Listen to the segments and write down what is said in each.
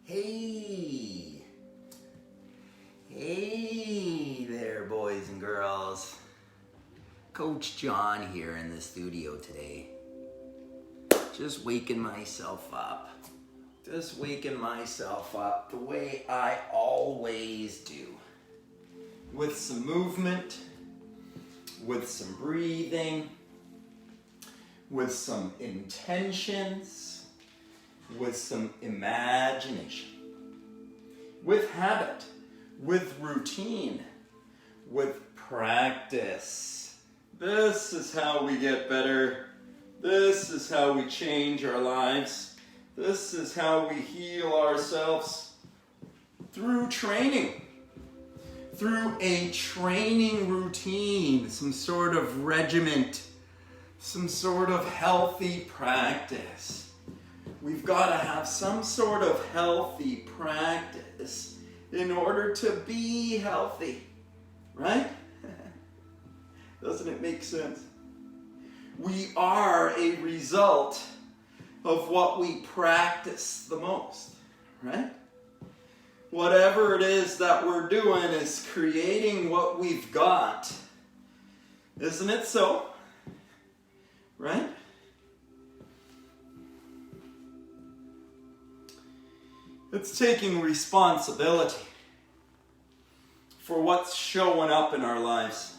Hey! Hey there, boys and girls. Coach John here in the studio today. Just waking myself up. Just waking myself up the way I always do. With some movement, with some breathing, with some intentions, with some imagination, with habit, with routine, with practice. This is how we get better. This is how we change our lives. This is how we heal ourselves through training. Through a training routine, some sort of regiment, some sort of healthy practice. We've got to have some sort of healthy practice in order to be healthy, right? Doesn't it make sense? We are a result of what we practice the most, right? Whatever it is that we're doing is creating what we've got. Isn't it so? Right? It's taking responsibility for what's showing up in our lives.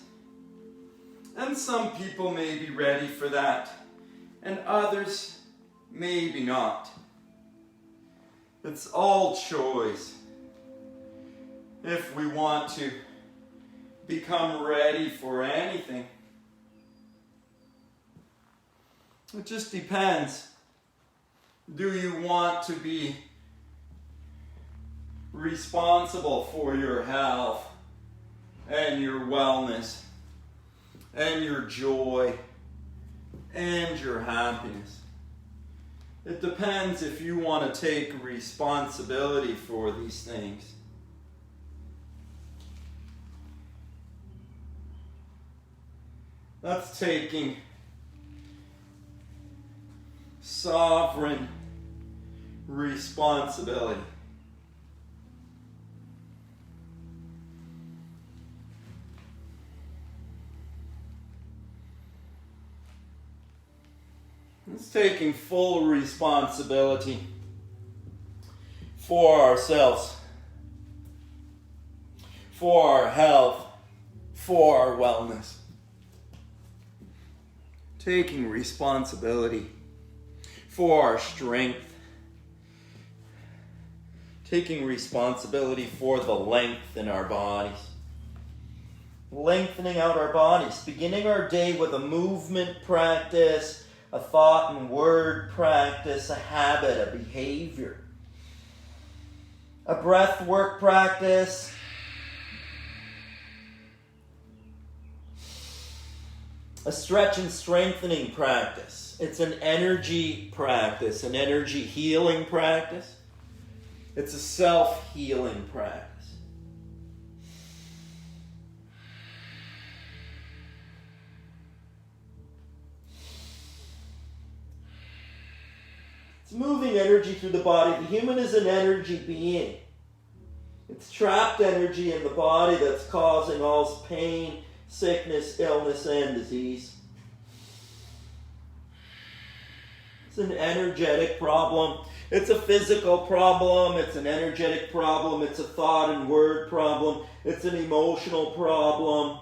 And some people may be ready for that, and others maybe not. It's all choice. If we want to become ready for anything, it just depends. Do you want to be responsible for your health and your wellness and your joy and your happiness? It depends if you want to take responsibility for these things. That's taking sovereign responsibility. It's taking full responsibility for ourselves, for our health, for our wellness. Taking responsibility for our strength. Taking responsibility for the length in our bodies. Lengthening out our bodies. Beginning our day with a movement practice, a thought and word practice, a habit, a behavior. A breath work practice. A stretch and strengthening practice. It's an energy practice, an energy healing practice. It's a self-healing practice. It's moving energy through the body. The human is an energy being. It's trapped energy in the body that's causing all pain, sickness, illness, and disease. It's an energetic problem. It's a physical problem. It's an energetic problem. It's a thought and word problem. It's an emotional problem.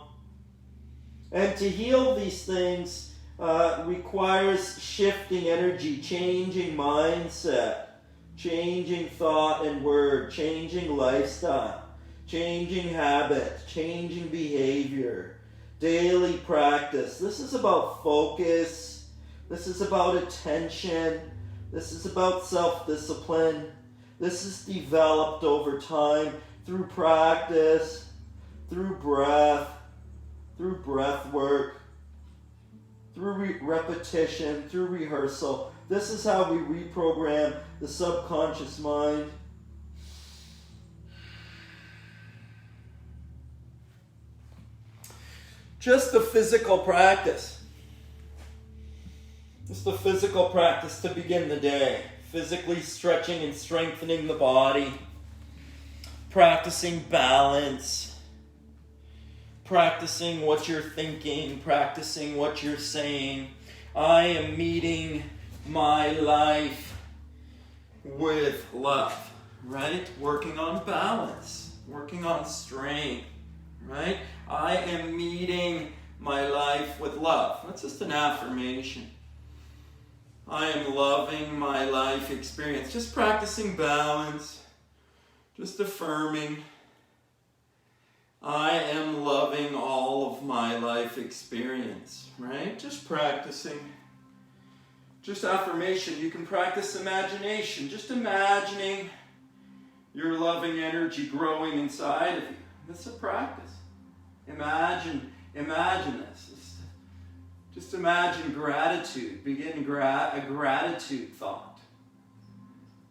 And to heal these things requires shifting energy, changing mindset, changing thought and word, changing lifestyle, changing habit, changing behavior, daily practice. This is about focus. This is about attention. This is about self-discipline. This is developed over time through practice, through breath work, through repetition, through rehearsal. This is how we reprogram the subconscious mind. Just the physical practice. Just the physical practice to begin the day. physically stretching and strengthening the body, practicing balance, practicing what you're thinking, practicing what you're saying. I am meeting my life with love, right? Working on balance, working on strength, right? I am meeting my life with love. That's just an affirmation. I am loving my life experience. Just practicing balance, just affirming. I am loving all of my life experience, right? Just practicing. Just affirmation. You can practice imagination. Just imagining your loving energy growing inside of you. That's a practice. Imagine this. Just imagine gratitude. Begin a gratitude thought.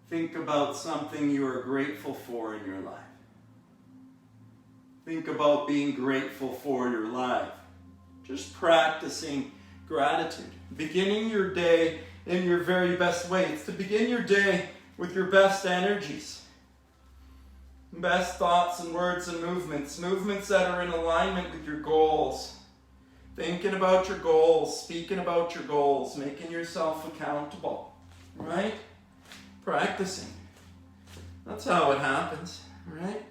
Think about something you are grateful for in your life. Think about being grateful for your life. Just practicing gratitude. Beginning your day in your very best way. It's to begin your day with your best energies. Best thoughts and words and movements. Movements that are in alignment with your goals. Thinking about your goals. Speaking about your goals. Making yourself accountable. Right? Practicing. That's how it happens. Right?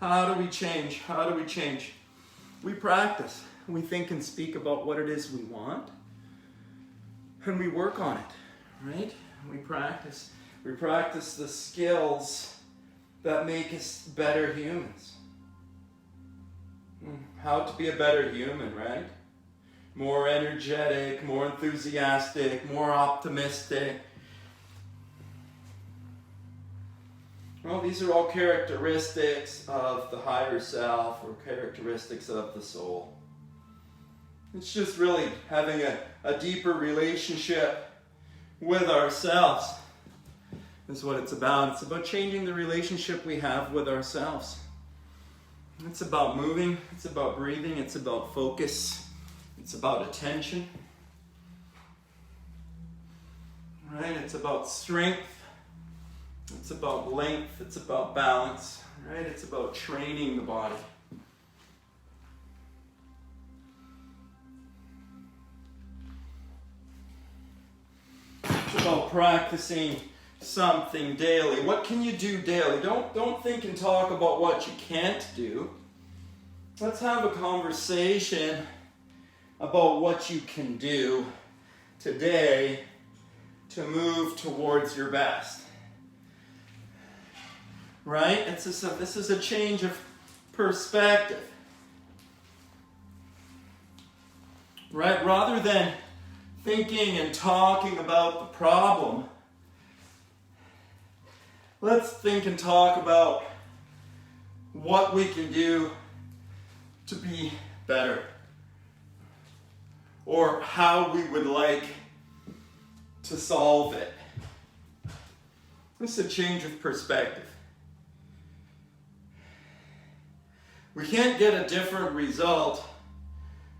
How do we change? How do we change? We practice. We think and speak about what it is we want. And we work on it. Right? We practice. We practice the skills that make us better humans. How to be a better human, right? More energetic, more enthusiastic, more optimistic. Well, these are all characteristics of the higher self or characteristics of the soul. It's just really having a deeper relationship with ourselves is what it's about. It's about changing the relationship we have with ourselves. It's about moving. It's about breathing. It's about focus. It's about attention. Right? It's about strength. It's about length. It's about balance. Right? It's about training the body. It's about practicing something daily. What can you do daily? Don't think and talk about what you can't do. Let's have a conversation about what you can do today to move towards your best. Right? This is a change of perspective. Right? Rather than thinking and talking about the problem, let's think and talk about what we can do to be better, or how we would like to solve it. This is a change of perspective. We can't get a different result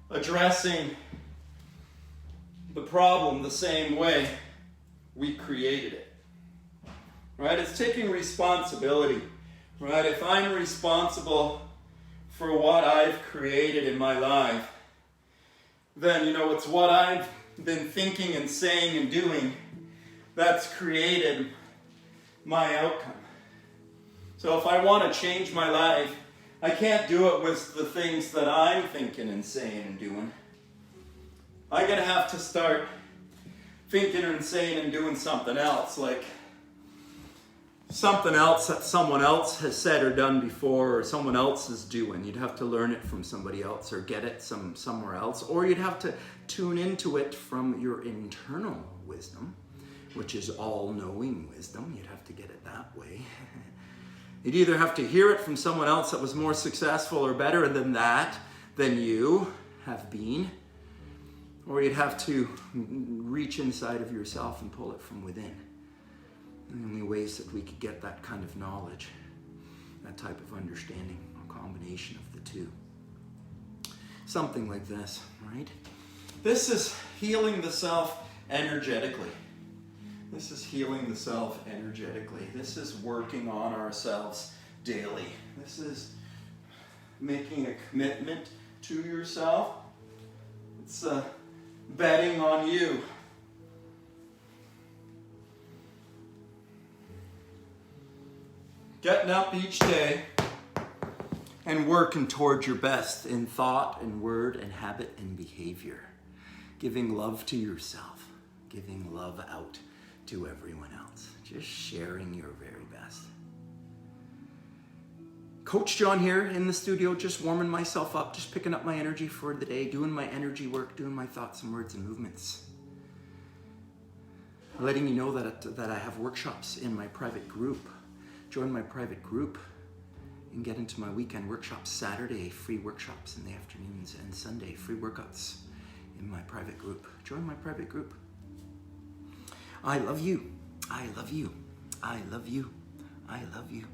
addressing the problem the same way we created it. Right? It's taking responsibility. Right? If I'm responsible for what I've created in my life, then, it's what I've been thinking and saying and doing that's created my outcome. So if I want to change my life, I can't do it with the things that I'm thinking and saying and doing. I'm going to have to start thinking and saying and doing something else, like something else that someone else has said or done before, or someone else is doing. You'd have to learn it from somebody else or get it somewhere else, or you'd have to tune into it from your internal wisdom, which is all-knowing wisdom. You'd have to get it that way. You'd either have to hear it from someone else that was more successful or better than you have been, or you'd have to reach inside of yourself and pull it from within. The only ways that we could get that kind of knowledge, that type of understanding, a combination of the two. Something like this, right? This is healing the self energetically. This is healing the self energetically. This is working on ourselves daily. This is making a commitment to yourself. It's betting on you. Getting up each day and working towards your best in thought and word and habit and behavior. Giving love to yourself. Giving love out to everyone else. Just sharing your very best. Coach John here in the studio, just warming myself up, just picking up my energy for the day, doing my energy work, doing my thoughts and words and movements. Letting you know that I have workshops in my private group. Join my private group and get into my weekend workshops. Saturday, free workshops in the afternoons, and Sunday, free workouts in my private group. Join my private group. I love you. I love you. I love you. I love you.